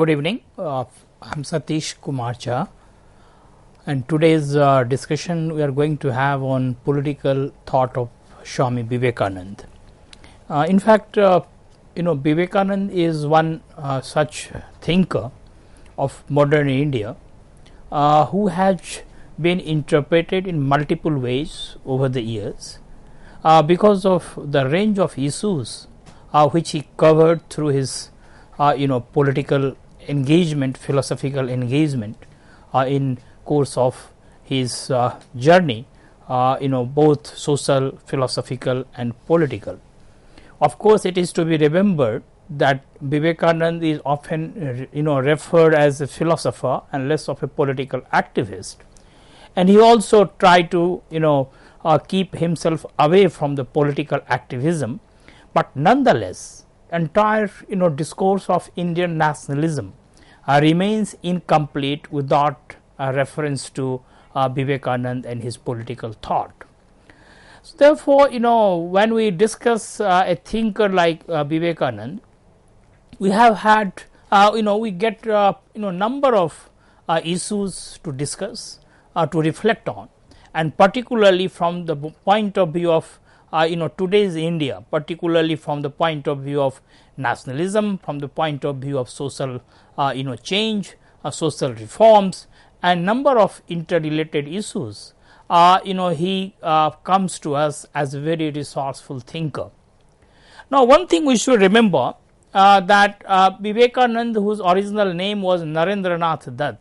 Good evening. I'm Satish Kumar Jha, and today's discussion we are going to have on political thought of Swami Vivekananda. In fact, Vivekananda is one such thinker of modern India who has been interpreted in multiple ways over the years because of the range of issues which he covered through his political engagement, philosophical engagement in course of his journey, both social, philosophical and political. Of course, it is to be remembered that Vivekananda is often referred as a philosopher and less of a political activist, and he also tried to keep himself away from the political activism, but nonetheless entire discourse of Indian nationalism remains incomplete without a reference to Vivekananda and his political thought. So, therefore, when we discuss a thinker like Vivekananda, we have had we get number of issues to discuss, to reflect on, and particularly from the point of view of today's India, particularly from the point of view of nationalism, from the point of view of social change, social reforms, and number of interrelated issues. He comes to us as a very resourceful thinker. Now, one thing we should remember that Vivekananda, whose original name was Narendranath Dutt,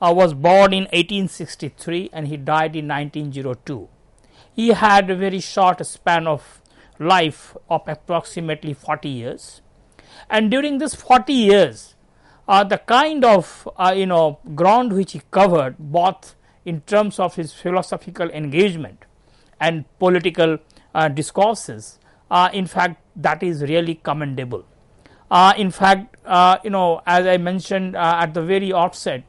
was born in 1863 and he died in 1902. He had a very short span of life of approximately 40 years, and during this 40 years the kind of ground which he covered both in terms of his philosophical engagement and political discourses, in fact that is really commendable. In fact, as I mentioned at the very outset,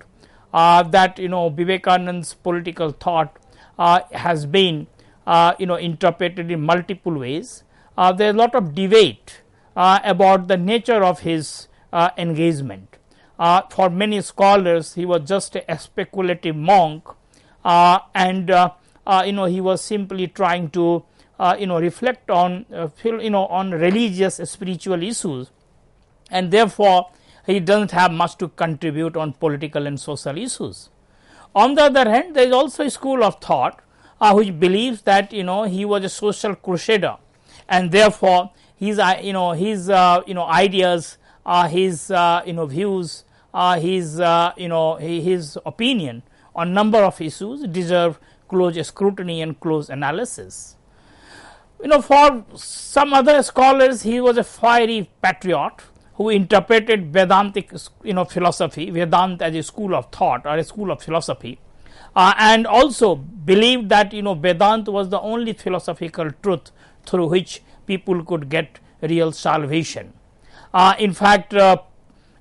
that Vivekananda's political thought has been interpreted in multiple ways. There is a lot of debate about the nature of his engagement. For many scholars, he was just a speculative monk, and he was simply trying to reflect on on religious spiritual issues, and therefore he doesn't have much to contribute on political and social issues. On the other hand, there is also a school of thought which believes that he was a social crusader, and therefore his ideas, his views, his opinion on number of issues deserve close scrutiny and close analysis. For some other scholars, he was a fiery patriot who interpreted Vedantic philosophy, Vedanta, as a school of thought or a school of philosophy, and also believed that Vedanta was the only philosophical truth through which people could get real salvation. In fact,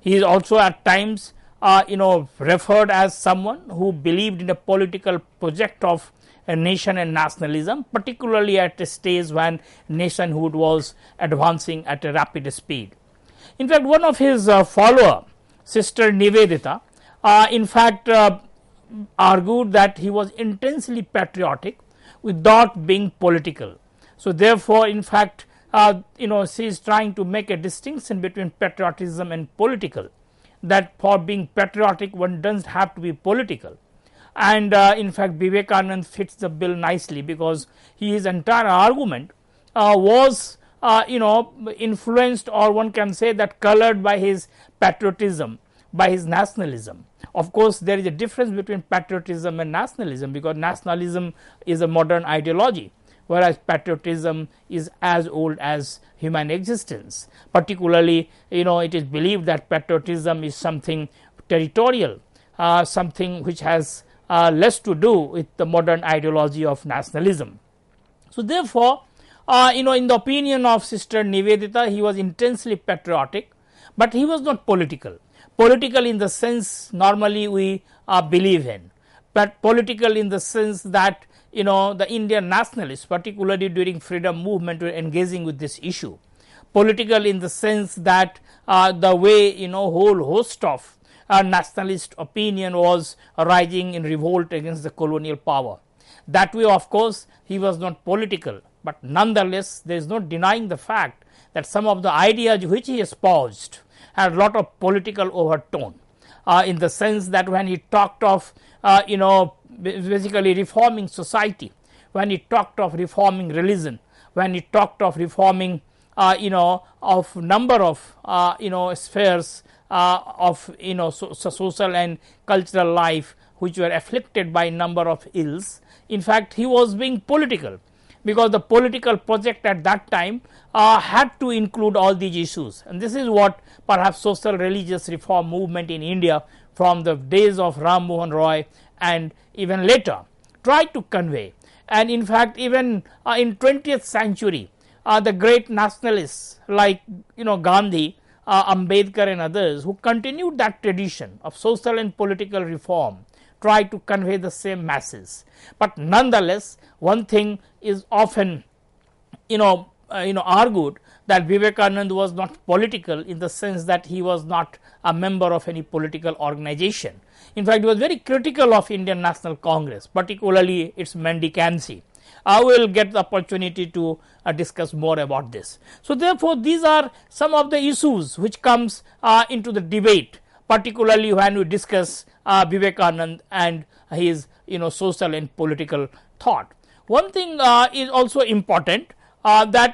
he is also at times referred as someone who believed in a political project of a nation and nationalism, particularly at a stage when nationhood was advancing at a rapid speed. In fact, one of his follower, Sister Nivedita, in fact argued that he was intensely patriotic without being political. So, therefore, in fact she is trying to make a distinction between patriotism and political, that for being patriotic one does not have to be political, and in fact Vivekananda fits the bill nicely, because his entire argument was influenced, or one can say that colored by his patriotism, by his nationalism. Of course, there is a difference between patriotism and nationalism, because nationalism is a modern ideology, whereas patriotism is as old as human existence. Particularly, it is believed that patriotism is something territorial, something which has less to do with the modern ideology of nationalism. So, therefore, in the opinion of Sister Nivedita, he was intensely patriotic, but he was not political. Political in the sense normally we believe in, but political in the sense that the Indian nationalists, particularly during freedom movement, were engaging with this issue. political in the sense that the way whole host of nationalist opinion was rising in revolt against the colonial power. That way, of course, he was not political, but nonetheless there is no denying the fact that some of the ideas which he espoused had a lot of political overtone, in the sense that when he talked of basically reforming society, when he talked of reforming religion, when he talked of reforming of number of spheres of social and cultural life which were afflicted by number of ills. In fact, he was being political, because the political project at that time had to include all these issues, and this is what perhaps social religious reform movement in India from the days of Ram Mohan Roy and even later tried to convey. And in fact, even in 20th century, the great nationalists like Gandhi, Ambedkar and others who continued that tradition of social and political reform try to convey the same masses. But nonetheless, one thing is often argued, that Vivekananda was not political in the sense that he was not a member of any political organization. In fact, he was very critical of Indian National Congress, particularly its mendicancy. I will get the opportunity to discuss more about this. So therefore, these are some of the issues which comes into the debate, particularly when we discuss Vivekananda and his social and political thought. One thing is also important, that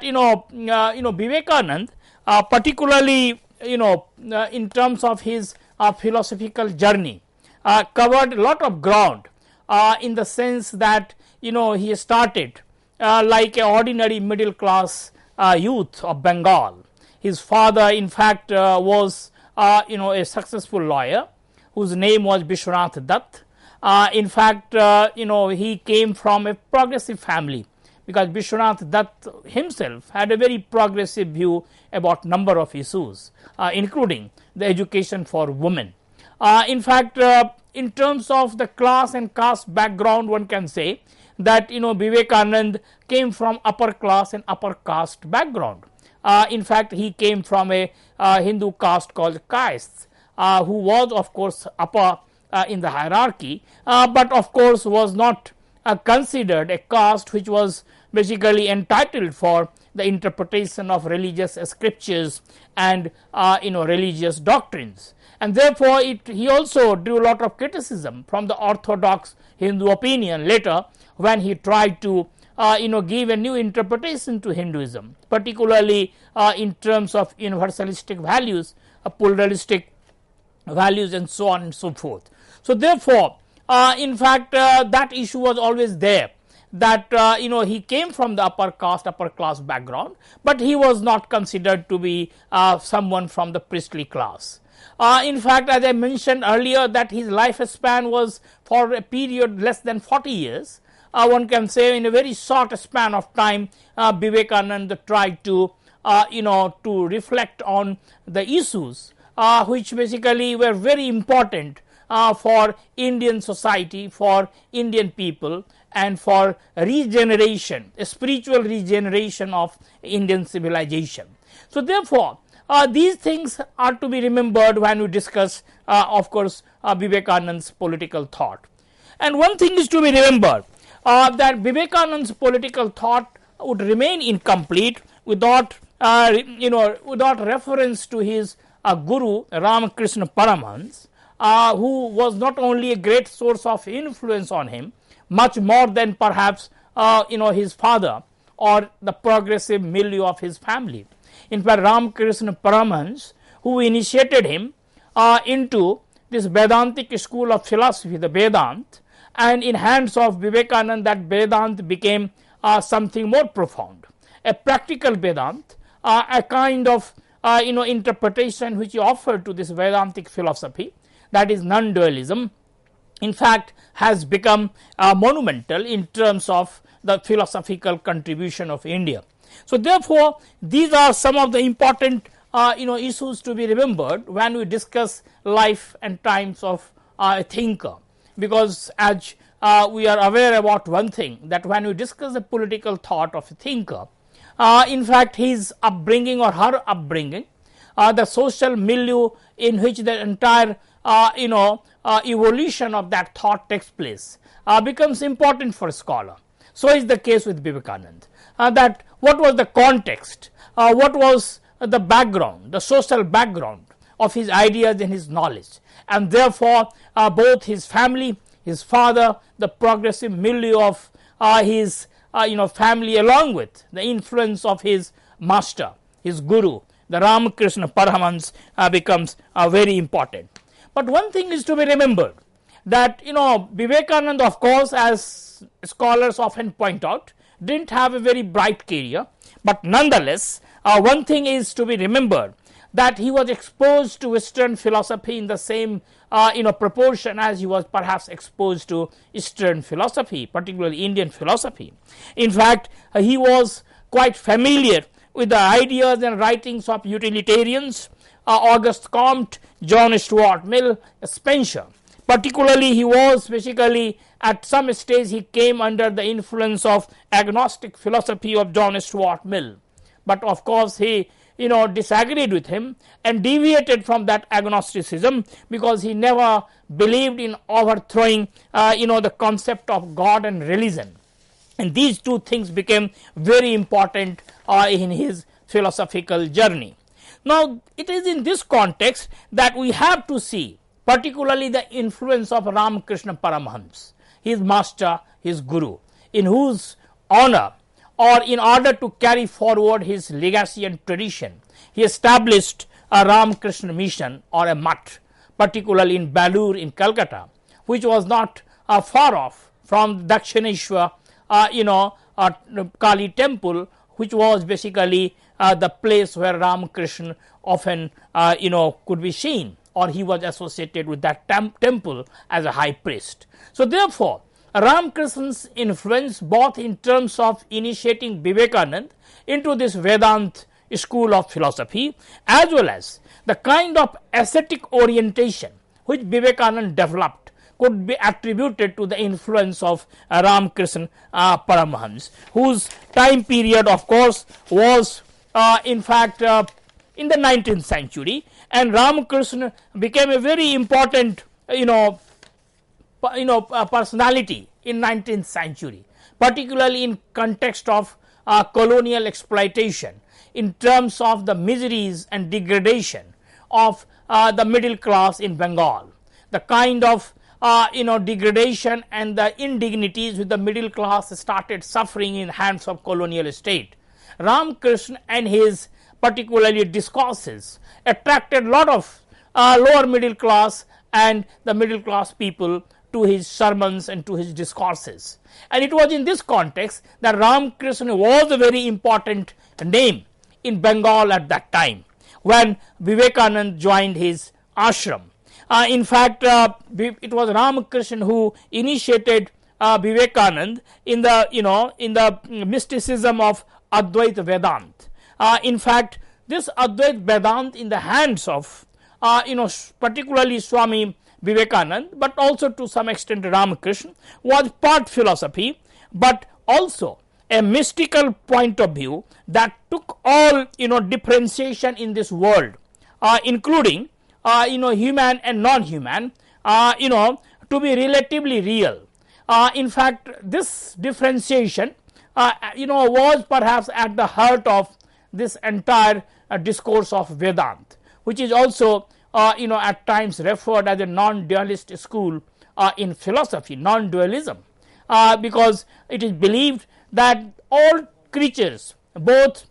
Vivekananda, particularly in terms of his philosophical journey, covered a lot of ground, in the sense that he started like an ordinary middle class youth of Bengal. His father in fact was a successful lawyer whose name was Vishwanath Dutt. In fact, he came from a progressive family, because Vishwanath Dutt himself had a very progressive view about number of issues, including the education for women. In fact, in terms of the class and caste background, one can say that Vivekananda came from upper class and upper caste background. In fact, he came from a Hindu caste called Kaists, who was of course upper in the hierarchy, but of course was not considered a caste which was basically entitled for the interpretation of religious scriptures and religious doctrines. And therefore, he also drew a lot of criticism from the orthodox Hindu opinion later, when he tried to give a new interpretation to Hinduism, particularly in terms of universalistic values, pluralistic values and so on and so forth. So therefore, in fact, that issue was always there, that he came from the upper caste, upper class background, but he was not considered to be someone from the priestly class. In fact, as I mentioned earlier, that his lifespan was for a period less than 40 years. One can say in a very short span of time, Vivekananda tried to reflect on the issues which basically were very important for Indian society, for Indian people, and for regeneration, a spiritual regeneration of Indian civilization. So therefore, these things are to be remembered when we discuss of course Vivekananda's political thought. And one thing is to be remembered, that Vivekananda's political thought would remain incomplete without without reference to his guru Ramakrishna Paramhans, who was not only a great source of influence on him, much more than perhaps his father or the progressive milieu of his family. In fact, Ramakrishna Paramhans, who initiated him into this Vedantic school of philosophy, the Vedanta, and in hands of Vivekananda, that Vedanta became something more profound, a practical Vedanta, a kind of interpretation which he offered to this Vedantic philosophy, that is non-dualism, in fact has become monumental in terms of the philosophical contribution of India. So therefore, these are some of the important issues to be remembered when we discuss life and times of a thinker, because as we are aware about one thing, that when we discuss the political thought of a thinker, in fact his upbringing or her upbringing, the social milieu in which the entire evolution of that thought takes place becomes important for a scholar. So is the case with Vivekananda, that what was the context, what was the background, the social background of his ideas and his knowledge, and therefore both his family, his father, the progressive milieu of his family, along with the influence of his master, his guru, the Ramakrishna Paramhans, becomes very important. But one thing is to be remembered, that Vivekananda, of course, as scholars often point out, didn't have a very bright career, but nonetheless one thing is to be remembered, that he was exposed to Western philosophy in the same proportion as he was perhaps exposed to Eastern philosophy, particularly Indian philosophy. In fact, he was quite familiar with the ideas and writings of utilitarians, Auguste Comte, John Stuart Mill, Spencer. Particularly, he was basically at some stage he came under the influence of agnostic philosophy of John Stuart Mill, but of course he disagreed with him and deviated from that agnosticism, because he never believed in overthrowing the concept of God and religion, and these two things became very important in his philosophical journey. Now, it is in this context that we have to see particularly the influence of Ramakrishna Paramhans, his master, his guru, in whose honor or in order to carry forward his legacy and tradition, he established a Ramakrishna mission or a mutt, particularly in Balur in Calcutta, which was not far off from Dakshineshwar Kali temple, which was basically the place where Ramakrishna often could be seen, or he was associated with that temple as a high priest. So therefore, Ramakrishna's influence, both in terms of initiating Vivekananda into this Vedanta school of philosophy, as well as the kind of ascetic orientation which Vivekananda developed, could be attributed to the influence of Ramakrishna Paramhans, whose time period, of course, was in fact in the 19th century, and Ramakrishna became a very important personality in 19th century, particularly in context of colonial exploitation, in terms of the miseries and degradation of the middle class in Bengal, the kind of degradation and the indignities which the middle class started suffering in hands of colonial state. Ramakrishna and his particularly discourses attracted a lot of lower middle class and the middle class people to his sermons and to his discourses. And it was in this context that Ramakrishna was a very important name in Bengal at that time, when Vivekananda joined his ashram. In fact, it was Ramakrishna who initiated Vivekananda in the mysticism of Advaita Vedanta. In fact, this Advaita Vedanta in the hands of particularly Swami Vivekananda, but also to some extent Ramakrishna, was part philosophy, but also a mystical point of view that took all differentiation in this world, including human and non-human, to be relatively real. In fact, this differentiation was perhaps at the heart of this entire discourse of Vedanta, which is also at times referred as a non-dualist school in philosophy, non-dualism, because it is believed that all creatures, both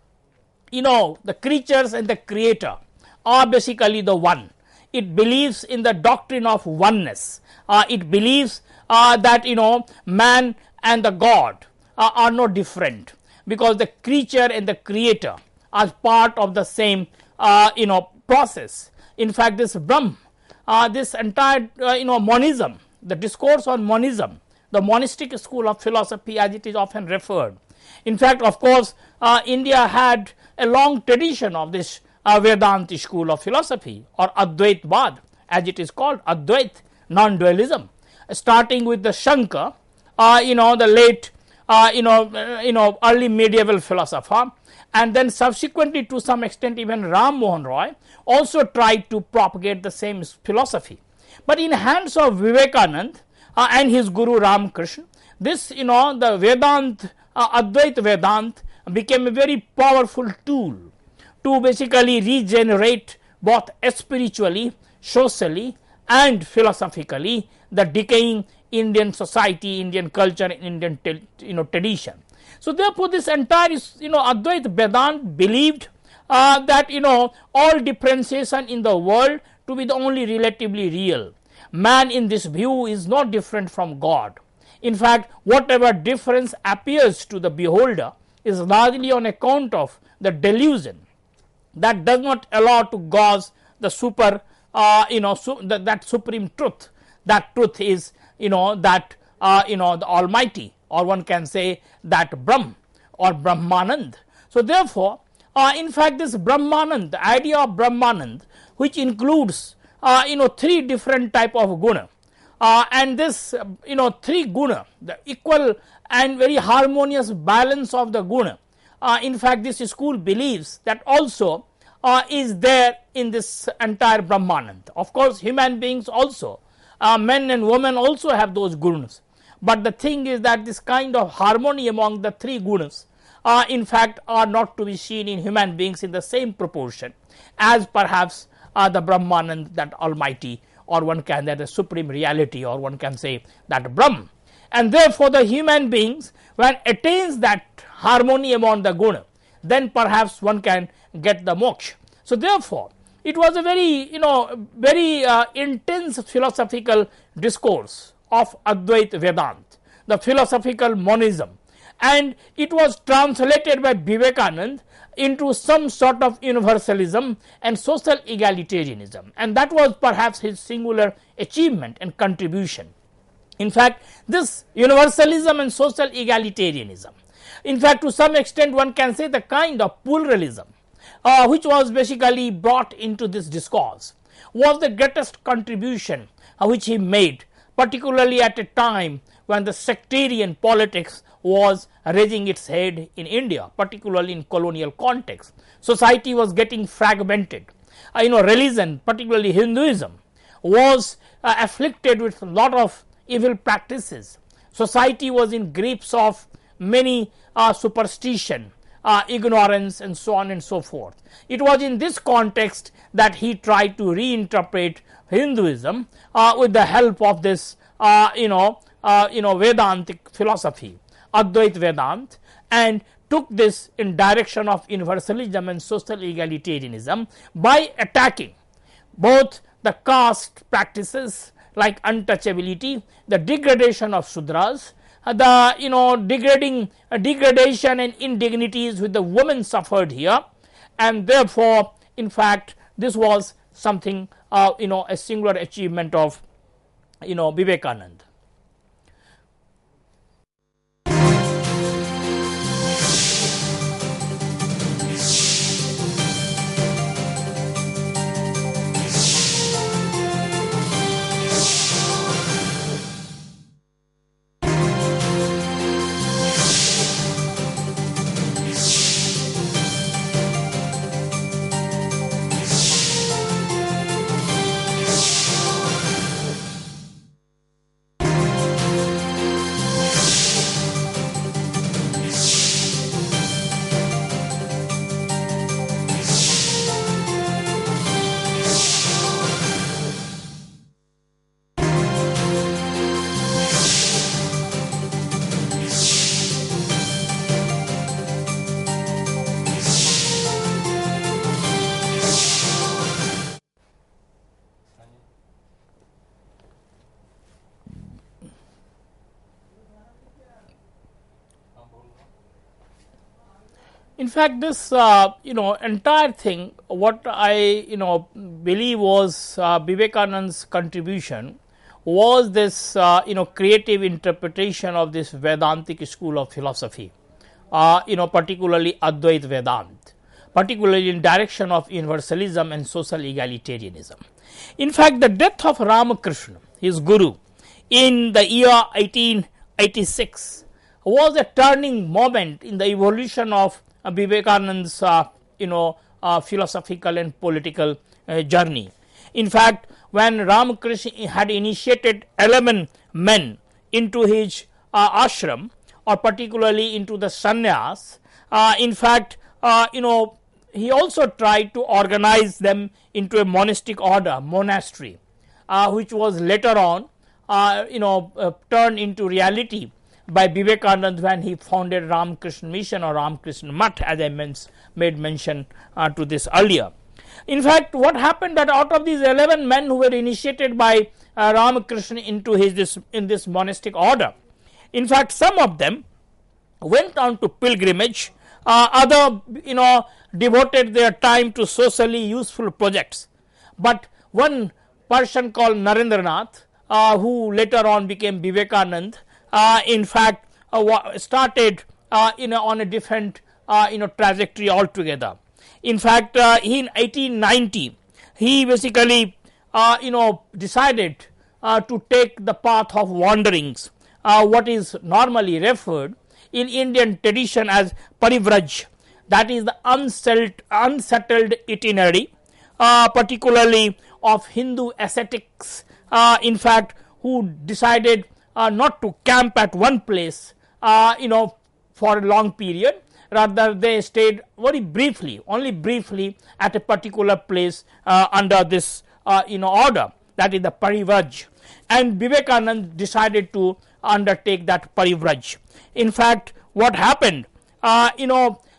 the creatures and the creator, are basically the one. It believes in the doctrine of oneness. It believes that man and the God are no different, because the creature and the creator are part of the same process. In fact, this Brahm, this entire monism, the discourse on monism, the monistic school of philosophy as it is often referred. In fact, of course, India had a long tradition of this Vedanta school of philosophy, or Advaitvad as it is called, Advait, non-dualism, starting with the Shankar, the late early medieval philosopher, and then subsequently to some extent even Ram Mohan Roy also tried to propagate the same philosophy. But in hands of Vivekananda and his guru Ramakrishna, this the Vedant, Advaita Vedanta became a very powerful tool to basically regenerate both spiritually, socially and philosophically the decaying Indian society, Indian culture, Indian tradition. So therefore, this entire Advaita Vedanta believed that all differentiation in the world to be the only relatively real. Man in this view is not different from God. In fact, whatever difference appears to the beholder is largely on account of the delusion that does not allow to gauge the that supreme truth. That truth is the Almighty, or one can say that Brahm or Brahmanand. So therefore, in fact, this Brahmanand, the idea of Brahmanand, which includes three different type of guna, and this three guna, the equal and very harmonious balance of the guna, in fact this school believes that also is there in this entire Brahmanand. Of course, human beings also, men and women also have those gunas, but the thing is that this kind of harmony among the three gunas in fact are not to be seen in human beings in the same proportion as perhaps the Brahmanand, that Almighty, or one can say the supreme reality, or one can say that Brahm. And therefore, the human beings, when attains that harmony among the guna, then perhaps one can get the moksha. So therefore, it was a very very intense philosophical discourse of Advaita Vedanta, the philosophical monism, and it was translated by Vivekananda into some sort of universalism and social egalitarianism, and that was perhaps his singular achievement and contribution. In fact, this universalism and social egalitarianism, in fact to some extent one can say the kind of pluralism which was basically brought into this discourse, was the greatest contribution which he made, particularly at a time when the sectarian politics was raising its head in India, particularly in colonial context. Society was getting fragmented. Religion, particularly Hinduism, was afflicted with a lot of evil practices. Society was in grips of many superstition, ignorance, and so on and so forth. It was in this context that he tried to reinterpret Hinduism with the help of this Vedantic philosophy, Advaita Vedanta, and took this in direction of universalism and social egalitarianism by attacking both the caste practices like untouchability, the degradation of Sudras, the degradation and indignities which the women suffered here, and therefore in fact this was something a singular achievement of Vivekananda. In fact, this entire thing, what I believe was Vivekananda's contribution was this creative interpretation of this Vedantic school of philosophy, particularly Advaita Vedanta, particularly in direction of universalism and social egalitarianism. In fact, the death of Ramakrishna, his guru, in the year 1886 was a turning moment in the evolution of Vivekananda's philosophical and political journey. In fact, when Ramakrishna had initiated 11 men into his ashram, or particularly into the sannyas, in fact, he also tried to organize them into a monastic order, monastery, which was later on turned into reality by Vivekananda when he founded Ramakrishna Mission or Ramakrishna Mutt, as I made mention to this earlier. In fact, what happened that out of these 11 men who were initiated by Ramakrishna into this monastic order, in fact, some of them went on to pilgrimage, other devoted their time to socially useful projects. But one person called Narendranath, who later on became Vivekananda, in fact started on a different trajectory altogether. In fact, in 1890 he basically decided to take the path of wanderings, what is normally referred in Indian tradition as parivraj, that is the unsettled itinerary, particularly of Hindu ascetics, in fact, who decided not to camp at one place for a long period, rather they stayed very briefly, only briefly at a particular place under this order, that is the parivraj, and Vivekananda decided to undertake that parivraj. In fact, what happened,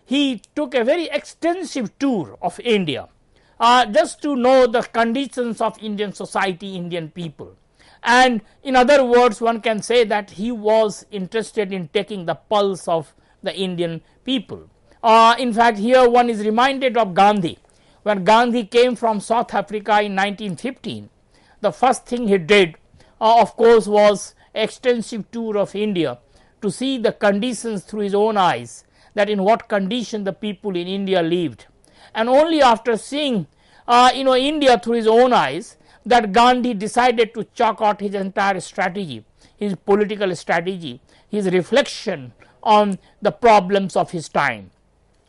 he took a very extensive tour of India, just to know the conditions of Indian society, Indian people. And in other words, one can say that he was interested in taking the pulse of the Indian people. In fact, here one is reminded of Gandhi. When Gandhi came from South Africa in 1915, the first thing he did, of course, was extensive tour of India to see the conditions through his own eyes, that in what condition the people in India lived. And only after seeing India through his own eyes, that Gandhi decided to chalk out his entire strategy, his political strategy, his reflection on the problems of his time.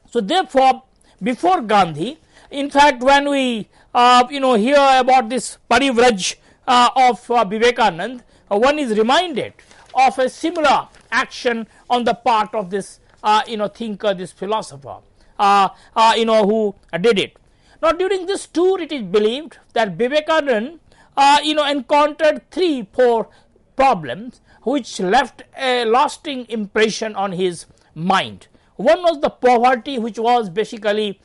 So therefore, before Gandhi, in fact, when we hear about this parivraj of Vivekananda, one is reminded of a similar action on the part of this thinker, this philosopher, who did it. Now, during this tour, it is believed that Vivekananda encountered 3-4 problems which left a lasting impression on his mind. One was the poverty, which was basically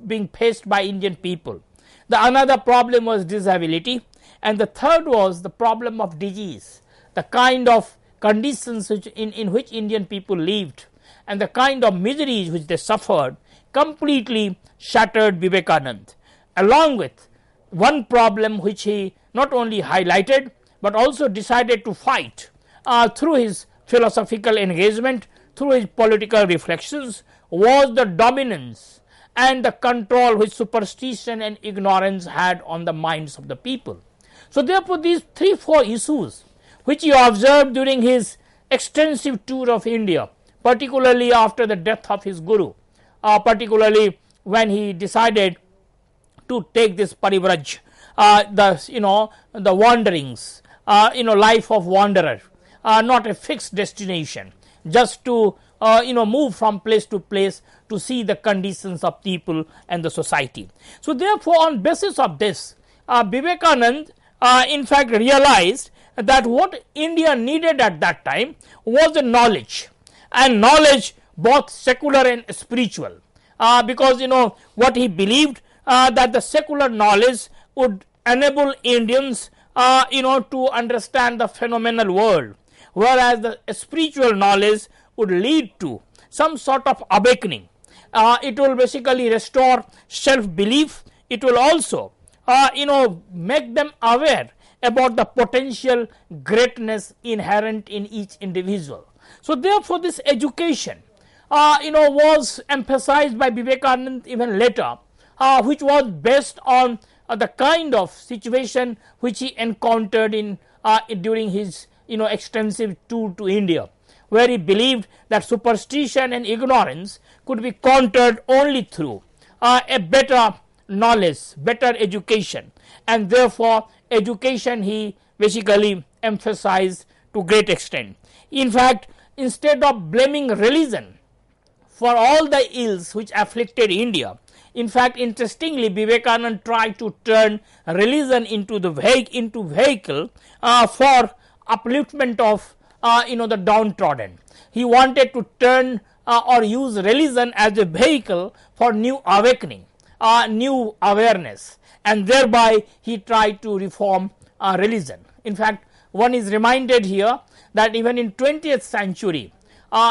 being faced by Indian people. The another problem was disability, and the third was the problem of disease, the kind of conditions in which Indian people lived and the kind of miseries which they suffered completely shattered Vivekananda, along with one problem which he not only highlighted but also decided to fight through his philosophical engagement, through his political reflections, was the dominance and the control which superstition and ignorance had on the minds of the people. So therefore, these 3-4 issues which he observed during his extensive tour of India, particularly after the death of his guru, particularly when he decided to take this parivraj, the wanderings, life of wanderer, not a fixed destination, just to move from place to place to see the conditions of people and the society. So therefore, on basis of this, Vivekananda in fact realized that what India needed at that time was the knowledge, and knowledge both secular and spiritual, because what he believed, that the secular knowledge would enable Indians to understand the phenomenal world, whereas the spiritual knowledge would lead to some sort of awakening. It will basically restore self-belief. It will also make them aware about the potential greatness inherent in each individual. So therefore, this education was emphasized by Vivekananda even later, which was based on the kind of situation which he encountered in during his extensive tour to India, where he believed that superstition and ignorance could be countered only through a better knowledge, better education, and therefore education he basically emphasized to great extent. In fact, instead of blaming religion for all the ills which afflicted India, in fact, interestingly, Vivekananda tried to turn religion into the vehicle for upliftment of the downtrodden. He wanted to turn or use religion as a vehicle for new awakening, new awareness, and thereby he tried to reform religion. In fact, one is reminded here that even in 20th century,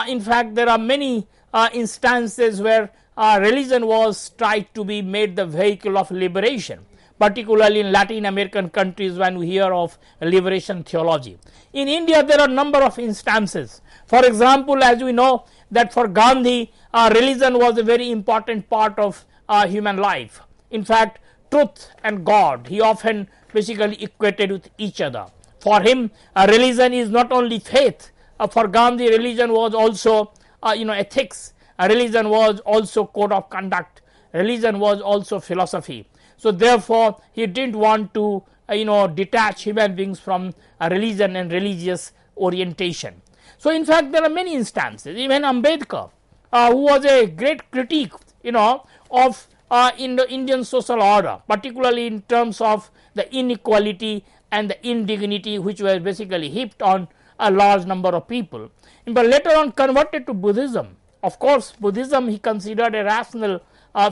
in fact, there are many instances where religion was tried to be made the vehicle of liberation, particularly in Latin American countries when we hear of liberation theology. In India, there are a number of instances. For example, as we know that for Gandhi, religion was a very important part of human life. In fact, truth and God, he often basically equated with each other. For him, religion is not only faith. For Gandhi, religion was also ethics. Religion was also code of conduct. Religion was also philosophy. So therefore, he didn't want to detach human beings from religion and religious orientation. So in fact, there are many instances. Even Ambedkar, who was a great critique of in the Indian social order, particularly in terms of the inequality and the indignity which were basically heaped on a large number of people, but later on converted to Buddhism. Of course, Buddhism he considered a rational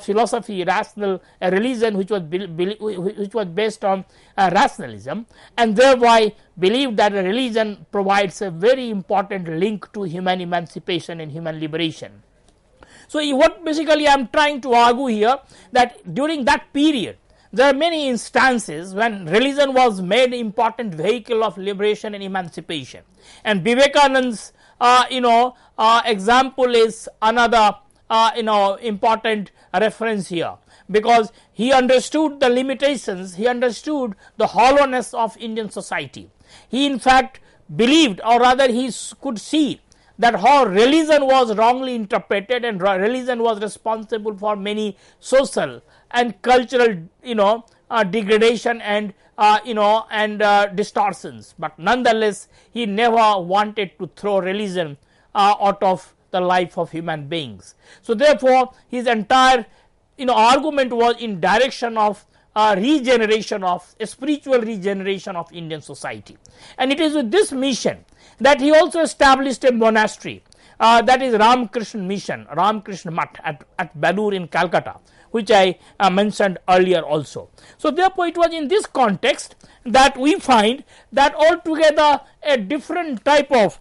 philosophy, rational religion which was based on rationalism, and thereby believed that a religion provides a very important link to human emancipation and human liberation. So what basically I am trying to argue here, that during that period there are many instances when religion was made important vehicle of liberation and emancipation, and Vivekananda's example is another important reference here, because he understood the limitations, he understood the hollowness of Indian society. He in fact believed, or rather he could see that how religion was wrongly interpreted, and religion was responsible for many social and cultural degradation and distortions, but nonetheless he never wanted to throw religion out of the life of human beings. So therefore his entire argument was in direction of regeneration, of a spiritual regeneration of Indian society, and it is with this mission that he also established a monastery, that is Ramakrishna Mission, Ramakrishna Mutt at Banur in Calcutta, which I mentioned earlier also. So therefore it was in this context that we find that altogether a different type of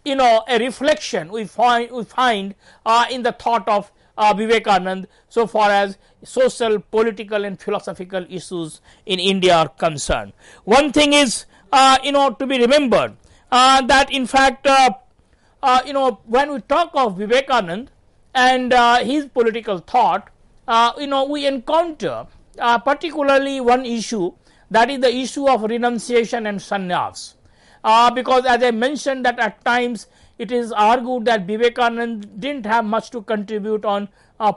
a reflection we find in the thought of Vivekananda so far as social, political and philosophical issues in India are concerned. One thing is to be remembered, that in fact when we talk of Vivekananda and his political thought, we encounter particularly one issue, that is the issue of renunciation and sannyas. Because as I mentioned that at times it is argued that Vivekananda didn't have much to contribute on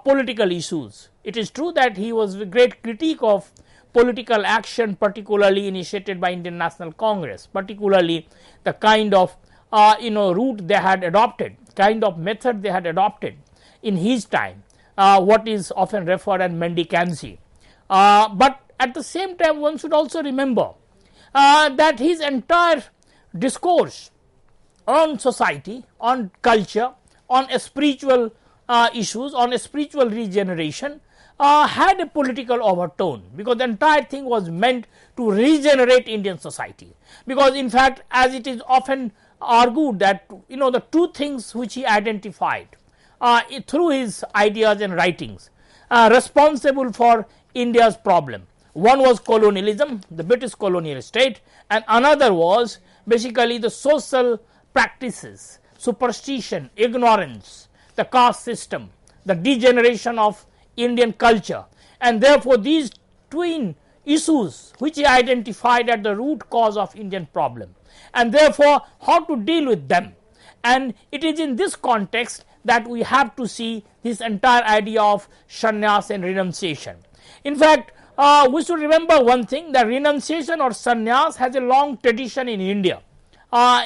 political issues. It is true that he was a great critique of political action, particularly initiated by Indian National Congress, particularly the kind of route they had adopted, kind of method they had adopted in his time, what is often referred as mendicancy. But at the same time one should also remember that his entire discourse on society, on culture, on a spiritual issues, on a spiritual regeneration had a political overtone, because the entire thing was meant to regenerate Indian society. Because in fact, as it is often argued that the two things which he identified through his ideas and writings responsible for India's problem, one was colonialism, the British colonial state, and another was basically the social practices, superstition, ignorance, the caste system, the degeneration of Indian culture, and therefore these twin issues which he identified at the root cause of Indian problem, and therefore how to deal with them. and it is in this context that we have to see this entire idea of sannyas and renunciation. In fact, we should remember one thing, that renunciation or sannyas has a long tradition in India.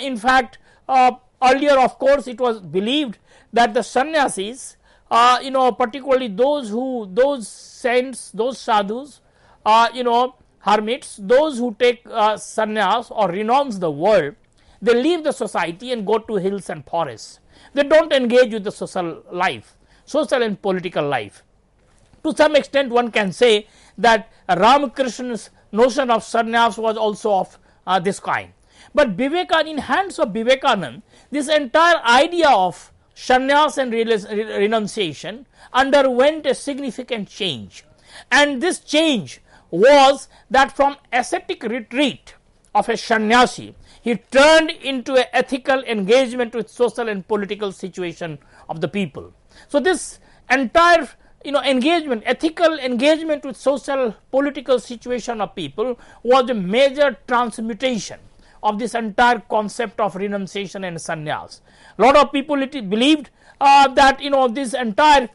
In fact, earlier of course it was believed that the sannyasis, particularly those saints, those sadhus, hermits, those who take sannyas or renounce the world, they leave the society and go to hills and forests. They do not engage with the social life, social and political life. To some extent one can say that Ramakrishna's notion of sannyas was also of this kind. But in hands of Vivekananda, this entire idea of sannyas and renunciation underwent a significant change, and this change was that from ascetic retreat of a sannyasi, he turned into an ethical engagement with social and political situation of the people. So this entire engagement, ethical engagement with social political situation of people was a major transmutation of this entire concept of renunciation and sannyas. Lot of people believed that this entire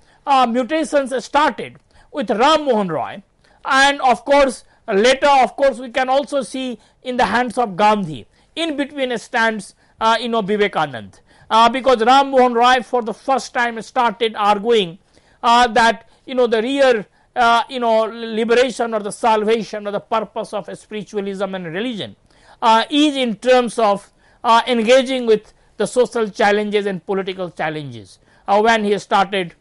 mutations started with Ram Mohan Roy, and of course later of course we can also see in the hands of Gandhi. In between stands Vivekananda, because Ram Mohan Roy for the first time started arguing that the real liberation or the salvation or the purpose of spiritualism and religion is in terms of engaging with the social challenges and political challenges, when he started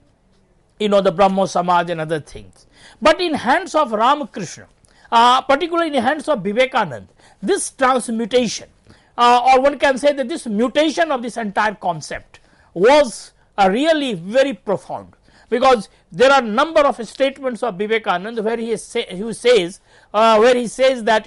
the Brahmo Samaj and other things. But in hands of Ramakrishna, particularly in the hands of Vivekananda, this transmutation, or one can say that this mutation of this entire concept was really very profound, because there are number of statements of Vivekananda where he says that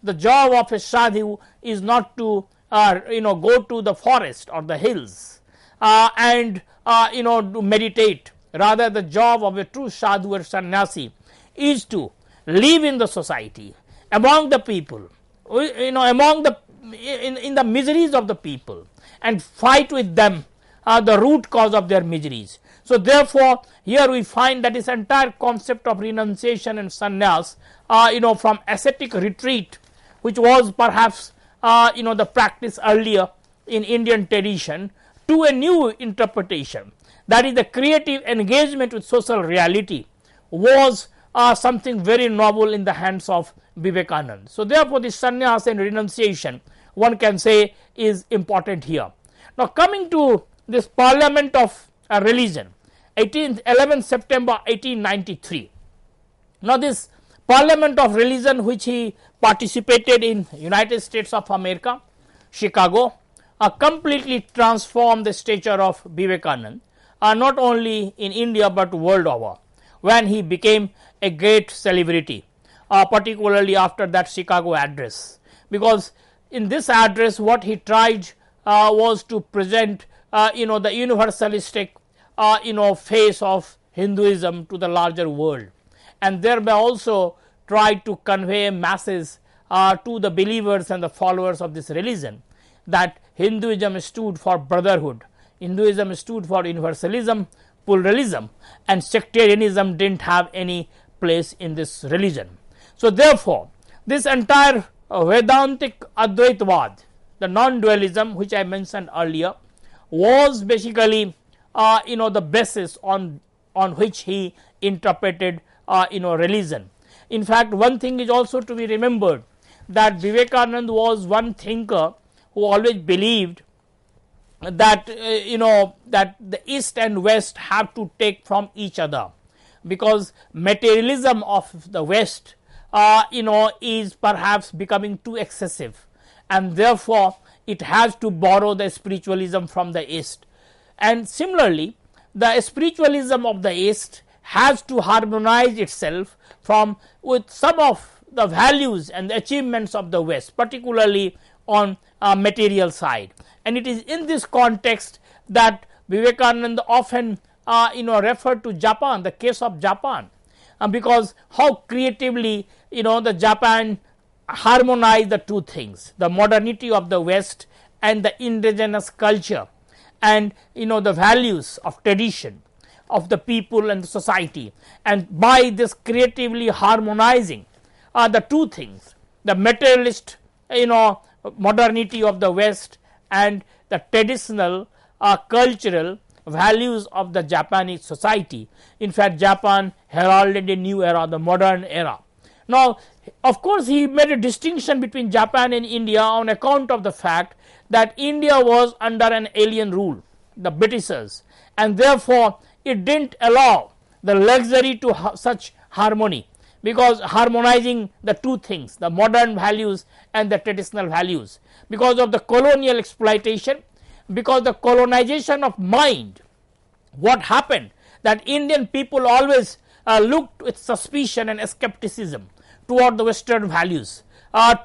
the job of a sadhu is not to go to the forest or the hills and to meditate. Rather, the job of a true sadhu or sannyasi is to live in the society, among the people, among the in the miseries of the people, and fight with them the root cause of their miseries. So therefore, here we find that this entire concept of renunciation and sannyas, from ascetic retreat, which was perhaps the practice earlier in Indian tradition, to a new interpretation, that is the creative engagement with social reality, was something very novel in the hands of Vivekananda. So therefore, the sannyas and renunciation, one can say, is important here. Now coming to this Parliament of Religion, 11 September 1893. Now this Parliament of Religion, which he participated in United States of America, Chicago, completely transformed the stature of Vivekananda, not only in India but world over, when he became a great celebrity, particularly after that Chicago address, because in this address what he tried was to present the universalistic face of Hinduism to the larger world, and thereby also tried to convey masses to the believers and the followers of this religion, that Hinduism stood for brotherhood, Hinduism stood for universalism, pluralism, and sectarianism did not have any place in this religion. So therefore, this entire Vedantic Advaitavad, the non-dualism which I mentioned earlier, was basically the basis on which he interpreted religion. In fact, one thing is also to be remembered, that Vivekananda was one thinker who always believed that that the East and West have to take from each other, because materialism of the West is perhaps becoming too excessive, and therefore it has to borrow the spiritualism from the East, and similarly the spiritualism of the East has to harmonize itself with some of the values and the achievements of the West, particularly on material side. And it is in this context that Vivekananda often referred to Japan, the case of Japan, because how creatively the Japan harmonized the two things, the modernity of the West and the indigenous culture and the values of tradition of the people and the society, and by this creatively harmonizing the two things, the materialist modernity of the West and the traditional cultural values of the Japanese society. In fact, Japan heralded a new era, the modern era. Now, of course, he made a distinction between Japan and India on account of the fact that India was under an alien rule, the Britishers, and therefore it didn't allow the luxury to such harmony, because harmonizing the two things, the modern values and the traditional values, because of the colonial exploitation, because the colonization of mind. What happened that Indian people always looked with suspicion and skepticism toward the Western values,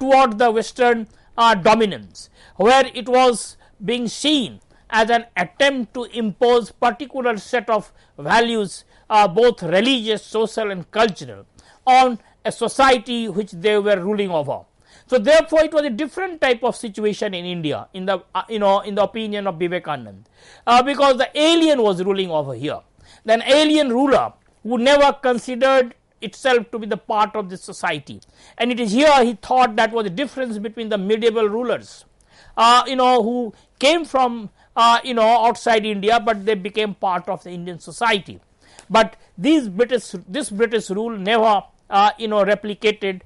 toward the Western dominance, where it was being seen as an attempt to impose particular set of values, both religious, social and cultural, on a society which they were ruling over. So, therefore, it was a different type of situation in India in the in the opinion of Vivekananda, because the alien was ruling over here. Then alien ruler who never considered itself to be the part of this society, and it is here he thought that was the difference between the medieval rulers who came from outside India, but they became part of the Indian society. But this British rule never replicated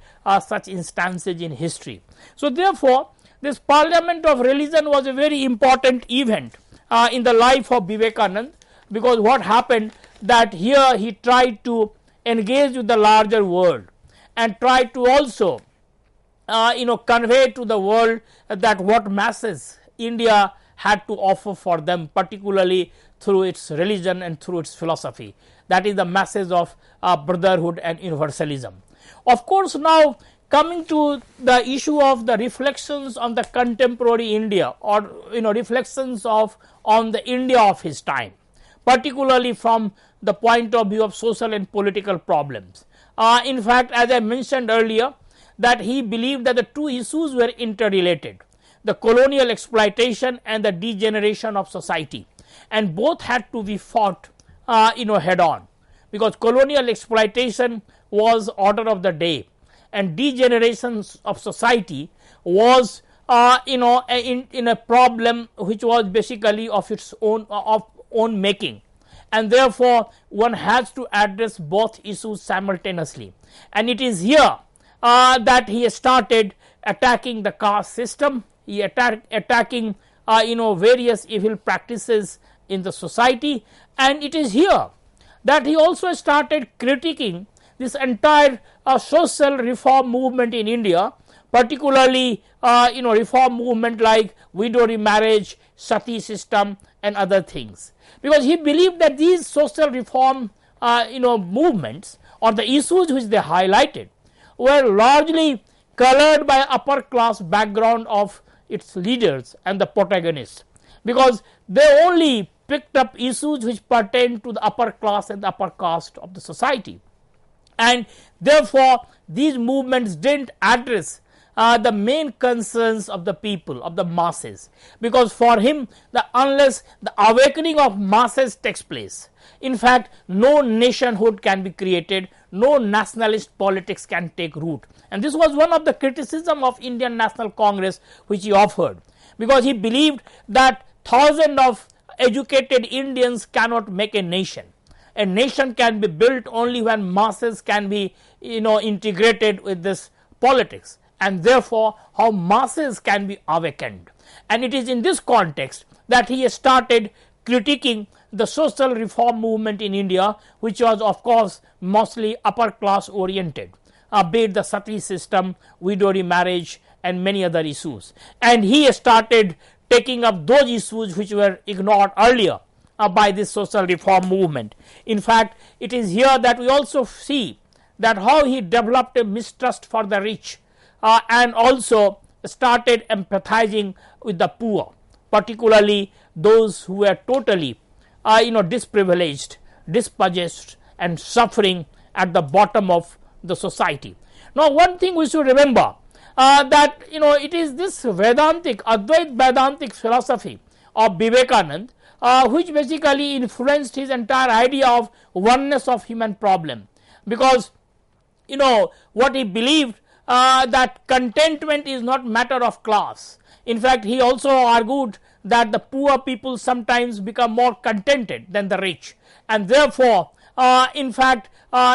such instances in history. So, therefore, this Parliament of Religion was a very important event in the life of Vivekananda, because what happened that here he tried to engage with the larger world and tried to also convey to the world that what masses India had to offer for them, particularly through its religion and through its philosophy. That is the message of brotherhood and universalism. Of course, now coming to the issue of the reflections on the contemporary India, or reflections on the India of his time, particularly from the point of view of social and political problems. In fact, as I mentioned earlier, that he believed that the two issues were interrelated, the colonial exploitation and the degeneration of society, and both had to be fought head on, because colonial exploitation was order of the day and degeneration of society was in a problem which was basically of its own making, and therefore one has to address both issues simultaneously. And it is here that he started attacking the caste system, he attacking various evil practices in the society, and it is here that he also started critiquing this entire social reform movement in India, particularly reform movement like widow remarriage, sati system and other things, because he believed that these social reform movements or the issues which they highlighted were largely colored by upper class background of its leaders and the protagonists, because they only picked up issues which pertain to the upper class and the upper caste of the society, and therefore these movements didn't address the main concerns of the people, of the masses, because for him unless the awakening of masses takes place, in fact no nationhood can be created, no nationalist politics can take root. And this was one of the criticism of Indian National Congress which he offered, because he believed that thousands of educated Indians cannot make a nation. A nation can be built only when masses can be integrated with this politics, and therefore how masses can be awakened. And it is in this context that he started critiquing the social reform movement in India, which was of course mostly upper class oriented, be it the sati system, widow remarriage and many other issues. And he started taking up those issues which were ignored earlier by this social reform movement. In fact, it is here that we also see that how he developed a mistrust for the rich and also started empathizing with the poor, particularly those who were totally disprivileged, dispossessed and suffering at the bottom of the society. Now, one thing we should remember that it is this Vedantic, Advait Vedantic philosophy of Vivekananda, which basically influenced his entire idea of oneness of human problem, because what he believed, that contentment is not matter of class. In fact, he also argued that the poor people sometimes become more contented than the rich, and therefore in fact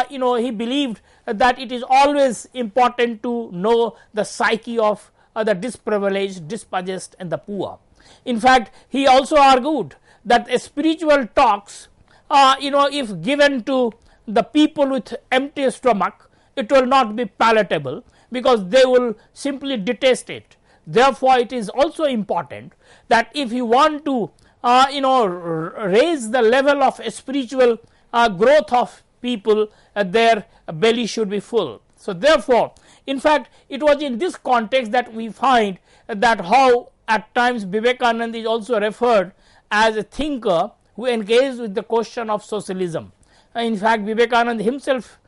he believed that it is always important to know the psyche of the disprivileged, dispossessed and the poor. In fact, he also argued that spiritual talks, if given to the people with empty stomach, it will not be palatable, because they will simply detest it. Therefore, it is also important that if you want to raise the level of spiritual growth of people, their belly should be full. So therefore, in fact, it was in this context that we find that how at times Vivekananda is also referred as a thinker who engaged with the question of socialism. In fact, Vivekananda himself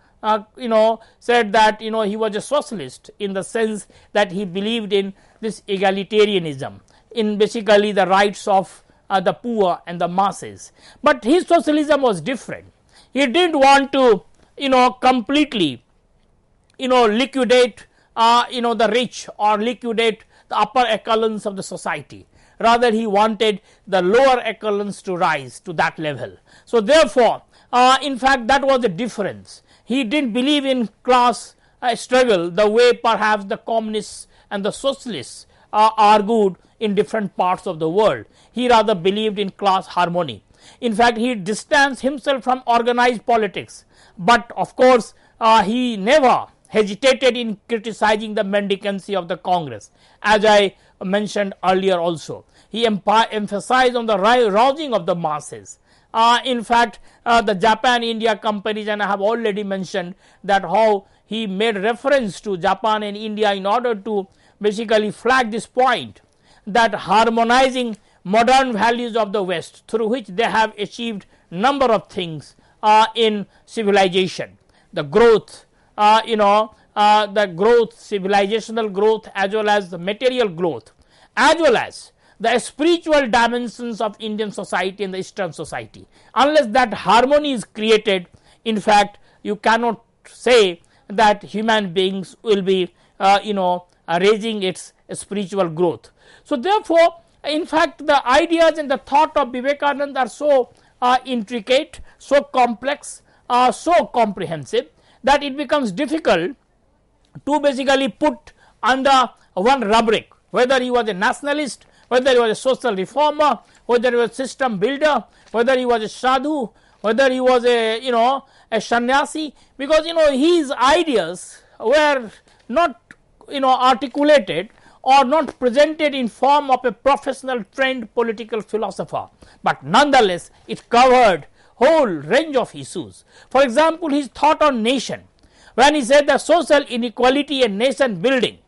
said that he was a socialist, in the sense that he believed in this egalitarianism, in basically the rights of the poor and the masses. But his socialism was different. He didn't want to completely liquidate the rich or liquidate the upper echelons of the society. Rather, he wanted the lower echelons to rise to that level. So therefore, in fact, that was the difference. He didn't believe in class struggle the way perhaps the communists and the socialists argued in different parts of the world. He rather believed in class harmony. In fact, he distanced himself from organized politics, but of course he never hesitated in criticizing the mendicancy of the Congress, as I mentioned earlier also. He emphasized on the rousing of the masses. In fact, the Japan-India comparison, I have already mentioned that how he made reference to Japan and India in order to basically flag this point, that harmonizing modern values of the West, through which they have achieved number of things in civilization, the growth, the growth, civilizational growth, as well as the material growth, as well as the spiritual dimensions of Indian society and the Eastern society. Unless that harmony is created, in fact, you cannot say that human beings will be raising its spiritual growth. So therefore, in fact, the ideas and the thought of Vivekananda are so intricate, so complex, so comprehensive, that it becomes difficult to basically put under one rubric, whether he was a nationalist, whether he was a social reformer, whether he was a system builder, whether he was a sadhu, whether he was a sannyasi, because his ideas were not articulated or not presented in form of a professional trained political philosopher, but nonetheless it covered whole range of issues. For example, his thought on nation, when he said that social inequality and nation building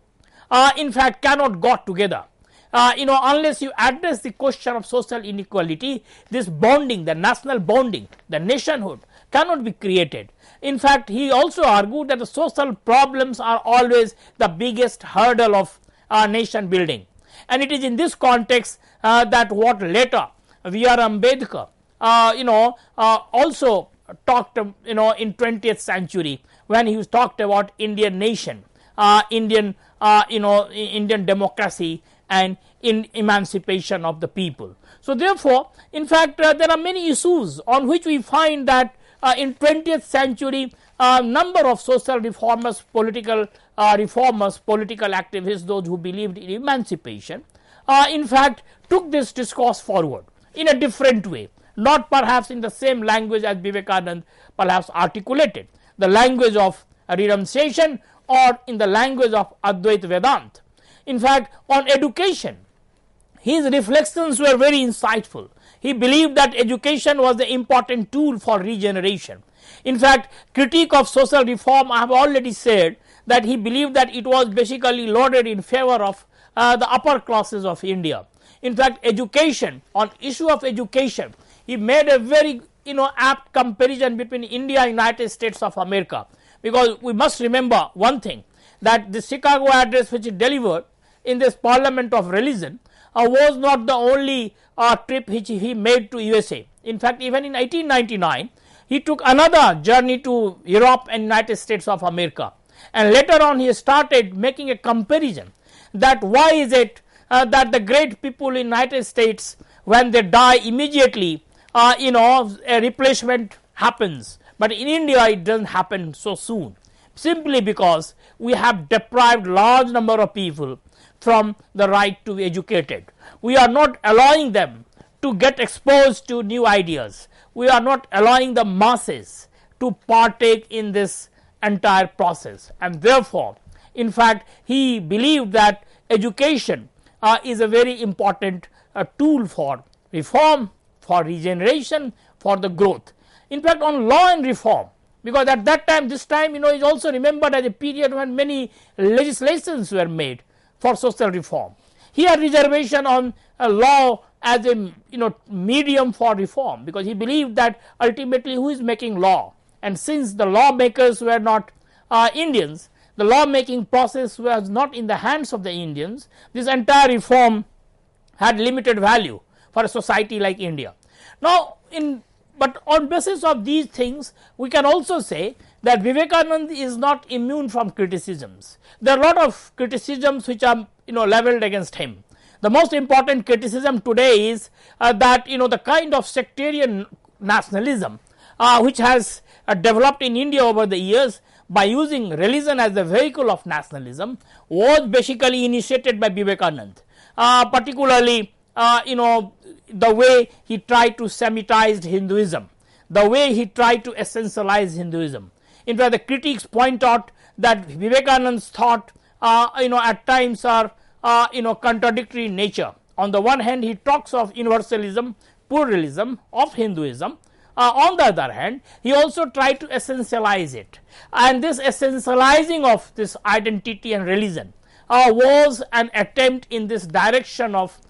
in fact cannot go together. Unless you address the question of social inequality, this bonding, the national bonding, the nationhood cannot be created. In fact, he also argued that the social problems are always the biggest hurdle of nation building, and it is in this context that what later V.R. Ambedkar also talked in 20th century, when he talked about Indian nation, Indian democracy and in emancipation of the people. So therefore, in fact, there are many issues on which we find that in 20th century number of social reformers, political activists, those who believed in emancipation, in fact took this discourse forward in a different way, not perhaps in the same language as Vivekananda perhaps articulated, the language of renunciation or in the language of Advaita Vedanta. In fact, on education, his reflections were very insightful. He believed that education was the important tool for regeneration. In fact, critique of social reform, I have already said that he believed that it was basically loaded in favor of the upper classes of India. In fact, education, on issue of education, he made a very apt comparison between India and United States of America, because we must remember one thing, that the Chicago address which he delivered in this Parliament of Religion, was not the only trip which he made to USA. In fact, even in 1899, he took another journey to Europe and United States of America, and later on he started making a comparison that why is it that the great people in United States, when they die immediately, a replacement happens, but in India it does not happen so soon, simply because we have deprived large number of people from the right to be educated. We are not allowing them to get exposed to new ideas. We are not allowing the masses to partake in this entire process, and therefore, in fact, he believed that education is a very important tool for reform, for regeneration, for the growth. In fact, on law and reform, because at that time, this time, is also remembered as a period when many legislations were made for social reform. He had reservation on law as a medium for reform, because he believed that ultimately who is making law, and since the lawmakers were not Indians, the law making process was not in the hands of the Indians, this entire reform had limited value for a society like India. Now, but on basis of these things, we can also say that Vivekananda is not immune from criticisms. There are a lot of criticisms which are leveled against him. The most important criticism today is that the kind of sectarian nationalism which has developed in India over the years by using religion as the vehicle of nationalism was basically initiated by Vivekananda, particularly the way he tried to Semitize Hinduism, the way he tried to essentialize Hinduism. In fact, the critics point out that Vivekananda's thought at times are contradictory in nature. On the one hand, he talks of universalism, pluralism of Hinduism. On the other hand, he also tried to essentialize it, and this essentializing of this identity and religion was an attempt in this direction of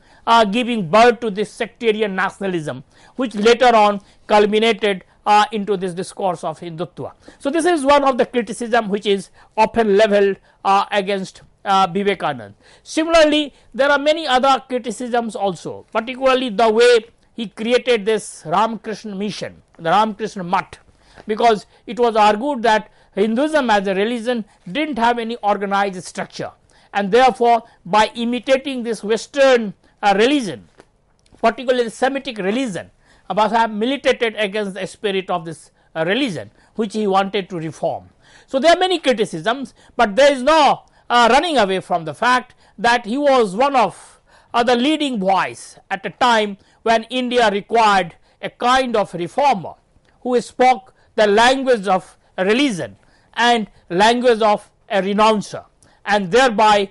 giving birth to this sectarian nationalism, which later on culminated into this discourse of Hindutva. So, this is one of the criticism which is often leveled against Vivekananda. Similarly, there are many other criticisms also, particularly the way he created this Ramakrishna mission, the Ramakrishna Mutt, because it was argued that Hinduism as a religion did not have any organized structure, and therefore, by imitating this Western religion, particularly the Semitic religion, must have militated against the spirit of this religion which he wanted to reform. So, there are many criticisms, but there is no running away from the fact that he was one of the leading voice at a time when India required a kind of reformer who spoke the language of religion and language of a renouncer, and thereby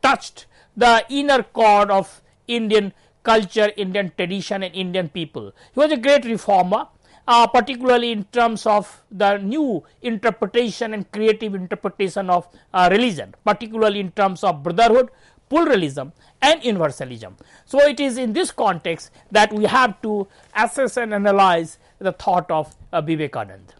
touched the inner core of Indian culture, Indian tradition and Indian people. He was a great reformer, particularly in terms of the new interpretation and creative interpretation of religion, particularly in terms of brotherhood, pluralism and universalism. So, it is in this context that we have to assess and analyze the thought of Vivekananda.